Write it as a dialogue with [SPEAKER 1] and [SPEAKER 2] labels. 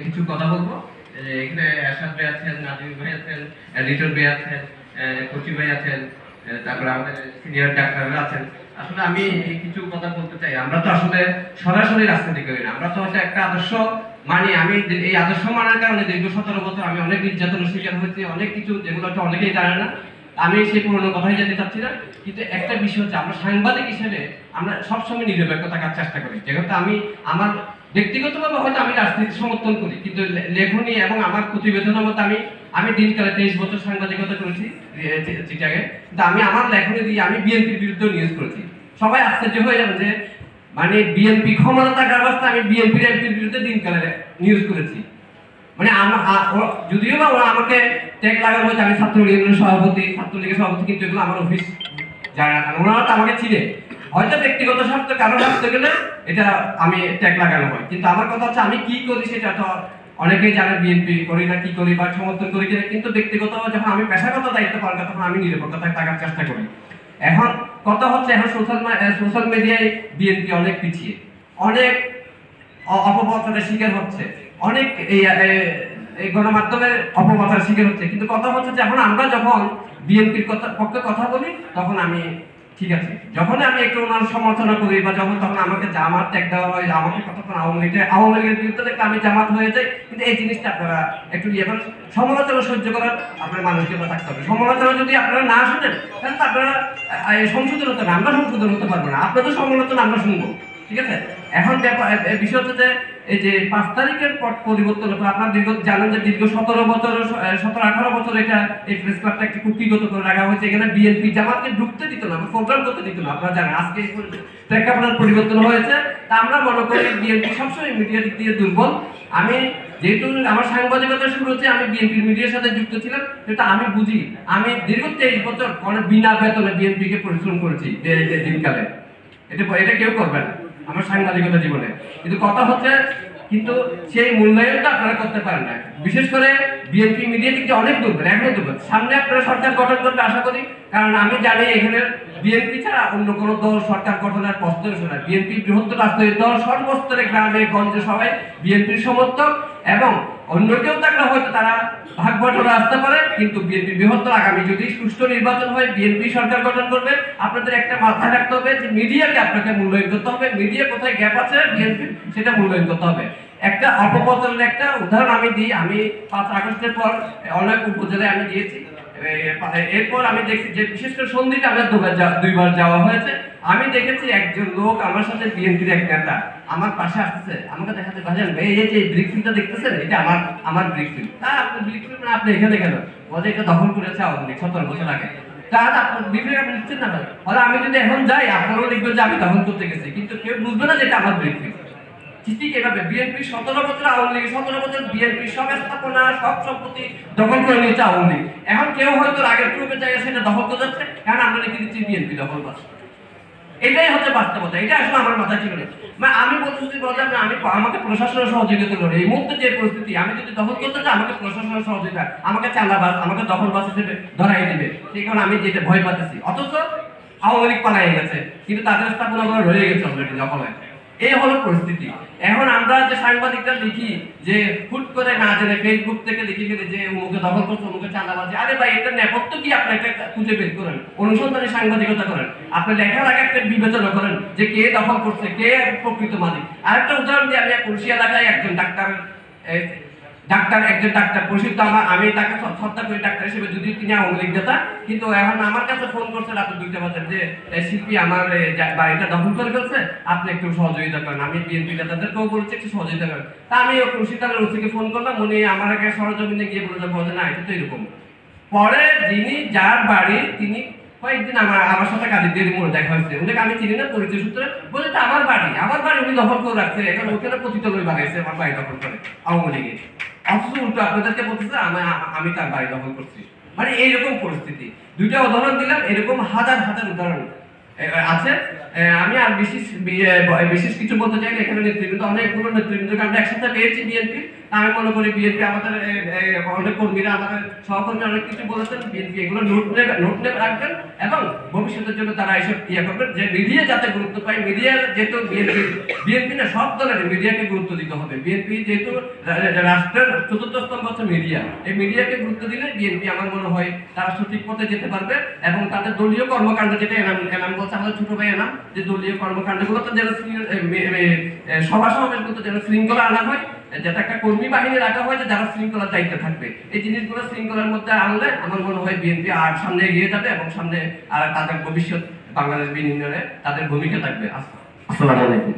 [SPEAKER 1] কিছু কথা বলবো। এখানে আশাদ ভাই আছেন, নাজিম ভাই আছেন, লিটন ভাই আছেন, কচি ভাই আছেন, তারপরে আমাদের সিনিয়র ডাক্তাররা আছেন। আসলে আমি কিছু কথা বলতে চাই। আমরা তো আসলে সরাসরি রাজনীতি করি না, আমরা তো হচ্ছে একটা আদর্শ মানি। আমি এই আদর্শ মানার কারণে দীর্ঘ 17 বছর আমি অনেক নির্যাতনের শিকার হয়েছি, অনেক কিছু যেগুলো হচ্ছে অনেকেই জানে না। আমি সেই পুরোনো কথাই যেতে চাচ্ছি না, কিন্তু একটা বিষয় হচ্ছে আমরা সাংবাদিক হিসেবে আমরা সবসময় নিরপেক্ষ থাকার চেষ্টা করি। যেহেতু আমি আমার ব্যক্তিগতভাবে হয়তো আমি রাজনীতি সমর্থন করি, কিন্তু লেখনী এবং আমার প্রতিবেদনের মতো আমি দিনকালে 23 বছর সাংবাদিকতা করেছি চিটাগে, কিন্তু আমি আমার লেখনী দিয়ে আমি বিএনপির বিরুদ্ধে নিউজ করেছি। সবাই আশ্চর্য হয়ে যাবে যে মানে বিএনপি ক্ষমতা থাকার অবস্থায় আমি বিএনপির এমপির বিরুদ্ধে দিনকালে নিউজ করেছি। মানে যদিও বা ওরা আমাকে ট্যাগ লাগানো হয়েছে আমি ছাত্রলীগের সভাপতি, কিন্তু এগুলো আমার অফিস যায় না, কারণ ওনারা তো আমাকে চিনে। হয়তো ব্যক্তিগত স্বার্থ কারণ রাখতে গেলে এটা আমি ট্যাগ লাগানো হয়, কিন্তু আমার কথা হচ্ছে আমি কি করি সেটা তো অনেকেই জানে। বিএনপি করি না কি করি বা সমর্থন করি কিনা, কিন্তু ব্যক্তিগত যখন আমি পেশাগত দায়িত্ব পালন করি তখন আমি নিরপেক্ষতায় থাকার চেষ্টা করি। এখন কথা হচ্ছে এখন সোশ্যাল মিডিয়ায় বিএনপি অনেক পিছিয়ে, অনেক অপপ্রচারের শিকার হচ্ছে, অনেক এই গণমাধ্যমের অপপ্রচারের শিকার হচ্ছে। কিন্তু কথা হচ্ছে যে এখন আমরা যখন বিএনপির পক্ষে কথা বলি তখন আমি ঠিক আছে, যখন আমি একটু ওনার সমালোচনা করি বা তখন আমাকে জামাত ত্যাগ দেওয়া হয়, আমাকে কতক্ষণ আওয়ামী লীগের বিরুদ্ধে দেখলে আমি জামাত হয়ে যাই। কিন্তু এই জিনিসটা আপনারা একটু এবার সমালোচনা সহ্য করার আপনার মানুষকে থাকতে হবে। সমালোচনা যদি আপনারা না শুনেন তাহলে তো আপনারা সংশোধন হতে হবে, আমরা সংশোধন হতে পারবো না। আপনাদের সমালোচনা আমরা শুনবো, ঠিক আছে। এখন বিষয় হচ্ছে যে এই যে 5 তারিখের পর পরিবর্তন হবে, আপনার জানেন যে দীর্ঘ 17-18 বছর এটা এই প্রেস ক্লাবটা একটি কুক্ষিগত করে রাখা হয়েছে। এখানে বিএনপি জামাতকে ঢুকতে দিত না, প্রোগ্রাম করতে দিত না। আপনারা জানেন আজকে প্রেক্ষাপটের পরিবর্তন হয়েছে। তা আমরা মনে করি বিএনপি সবসময় মিডিয়া দিক দিয়ে দুর্বল। আমি যেহেতু আমার সাংবাদিকতা শুরু হচ্ছে, আমি বিএনপির মিডিয়ার সাথে যুক্ত ছিলাম, সেটা আমি বুঝি। আমি দীর্ঘ 23 বছর অনেক বিনা বেতনে বিএনপিকে পরিশ্রম করেছি দিনকালে। এটা কেউ করবে না আমার সাংবাদিকতা জীবনে। কিন্তু কথা হচ্ছে কিন্তু সেই মূল্যায়নটা আপনারা করতে পারেন না। বিশেষ করে বিএনপি মিডিয়া দিক দিয়ে অনেক দুর্বল, এখনো দুর্বল। সামনে আপনারা সরকার গঠন করতে আশা করি, কারণ আমি জানি এখানে বিএনপি ছাড়া অন্য কোনো দল সরকার গঠনের প্রশ্ন আসে না। বিএনপি বৃহত্তর রাজনৈতিক দল, সর্বস্তরে গ্রামে গঞ্জে সবাই বিএনপির সমর্থক, এবং অন্য কেউ থাকলে হয়তো তারা ভাগ বটরা আসতে পারে, কিন্তু বিএনপি বৃহত্তর আগামী যদি সুষ্ঠু নির্বাচন হয় বিএনপি সরকার গঠন করবে। আপনাদের একটা মাথায় রাখতে হবে যে মিডিয়াকে আপনাকে মূল্যায়ন করতে হবে, মিডিয়া কোথায় গ্যাপ আছে বিএনপি সেটা মূল্যায়ন করতে হবে। একটা অপপ্রচারের একটা উদাহরণ আমি দিই। আমি 5 আগস্টের পর অনেক উপজেলায় আমি দিয়েছি। এরপর আমি দেখছি যে বিশেষ করে সন্ধিতে আমার 2বার যাওয়া হয়েছে। আমি দেখেছি একজন লোক আমার সাথে বিএনপির এক নেতা আমার পাশে আসতেছে, আমাকে দেখাতে ভাইজান ভাই এই যে ব্রিকফিল্ডটা দেখতেছেন এটা আমার ব্রিকফিল্ড। তা আপনি ব্রিকফিল্ড মানে আপনি এখানে কেন? বলে এটা দখল করেছে আওয়ামী লীগ 17 বছর আগে। তা আপনার ব্রিকফিল্ড আপনি লিখছেন না? হলে আমি যদি এখন যাই আপনারাও লিখবেন যে আমি দখল করতে গেছি, কিন্তু কেউ বুঝবে না যে এটা আমার ব্রিকফিল্ড। ঠিক এভাবে বিএনপি 17 বছর আওয়ামী লীগ, 17 বছর বিএনপি সব স্থাপনা সব সম্পত্তি দখল করে নিয়েছে আওয়ামী লীগ। এখন কেউ হয়তো আগের পূর্বে জায়গা সেটা দখল করে যাচ্ছে, কারণ আমরা লিখে দিচ্ছি বিএনপি দখল করছে। এটাই হচ্ছে বাস্তবতা। এটা আসলে আমার মাথায় ছিল না। মানে আমি বলতেছি আমাকে প্রশাসনের সহযোগিতা করে এই মুহূর্তে যে পরিস্থিতি, আমি যদি দখল করতে চাই আমাকে প্রশাসনের সহযোগিতা, আমাকে চাঁদাবাজ, আমাকে দখলবাজ হিসেবে ধরাই দিবে, সেই কারণে আমি যেটা ভয় পাচ্ছি। অথচ আওয়ামী লীগ পালাই গেছে, কিন্তু তাদের স্থাপনাগুলো রয়ে গেছে অলরেডি দখলে। এই হলো পরিস্থিতি। এখন আমরা যে সাংবাদিকরা লিখি যে হুট করে না জেনে ফেসবুক থেকে লিখে গেলে যে মুখে দখল করছে, মুখে চাঁদাবাজি, আরে ভাই এটা নেপথ্য কি? আপনি একটা খুঁজে বের করেন, অনুসন্ধানী সাংবাদিকতা করেন। আপনি লেখার আগে একটা বিবেচনা করেন যে কে দখল করছে, কে প্রকৃত মালিক। আরেকটা উদাহরণ দিই, আমি কুলশি এলাকায় একজন ডাক্তার পরিচিত, আমি তাকে শ্রদ্ধা করি ডাক্তার হিসেবে, যদিও তিনি আওয়ামী লীগ নেতা। কিন্তু এখন আমার কাছে ফোন করছে রাত 2টা বাজে যে শিল্পী আমার বাড়িটা দখল করে ফেলছে, আপনি একটু সহযোগিতা করেন। আমি বিএনপি নেতাদেরকেও বলছি একটু সহযোগিতা করেন। তা আমি খুশি তাদের ওসিকে ফোন করলাম, উনি আমার আগে সরজমিনে গিয়ে বলে না এটা তো এরকম। পরে যিনি যার বাড়ি তিনি কয়েকদিন আমার সাথে কাজীদের মোড়ে দেখা হয়েছে, ওদেরকে আমি চিনি না, পরিচয় সূত্রে বলে তো আমার বাড়ি উনি দখল করে রাখছে, এখন ওখানে পতিতলয় বানাইছে আমার বাড়ি দখল করে আওয়ামী লীগে। অথচ উল্টো আপনাদেরকে বলতেছে আমি তার বাড়ি দখল করছি। মানে এইরকম পরিস্থিতি। 2টা উদাহরণ দিলাম, এরকম হাজার হাজার উদাহরণ আছে। আমি আর বিশেষ কিছু বলতে চাই না। এখানে নেতৃবৃন্দ, অনেকগুলো নেতৃবৃন্দকে আমরা একসাথে পেয়েছি বিএনপি। আমি মনে করি বিএনপি আমাদের অনেক কর্মীরা, আমাদের সহকর্মী অনেক কিছু বলেছেন, বিএনপি এগুলো নোট নেবে রাখবেন এবং ভবিষ্যতের জন্য তারা এইসব করবেন, যে মিডিয়া যাতে গুরুত্ব পায়। মিডিয়া যেহেতু বিএনপি না, সব দলের মিডিয়াকে গুরুত্ব দিতে হবে। বিএনপি যেহেতু রাষ্ট্রের চতুর্থ স্তম্ভ হচ্ছে মিডিয়া, এই মিডিয়াকে গুরুত্ব দিলে বিএনপি আমার মনে হয় তারা সঠিক পথে যেতে পারবে এবং তাদের দলীয় কর্মকাণ্ড, যেটা এনাম বলছে, আমাদের ছোট ভাই এনাম, যে দলীয় কর্মকাণ্ডগুলোতে যেন সভা সমাবেশগুলোতে যেন শৃঙ্খলা আনা হয়, যাতে একটা কর্মী বাহিনী রাখা হয় যে যারা শৃঙ্খলার দায়িত্বে থাকবে। এই জিনিসগুলো শৃঙ্খলার মধ্যে আনলে আমার মনে হয় বিএনপি আর সামনে এগিয়ে যাবে এবং সামনে আর তাদের ভবিষ্যৎ বাংলাদেশ বিনিময়ে তাদের ভূমিকা থাকবে। আসসালামু আলাইকুম।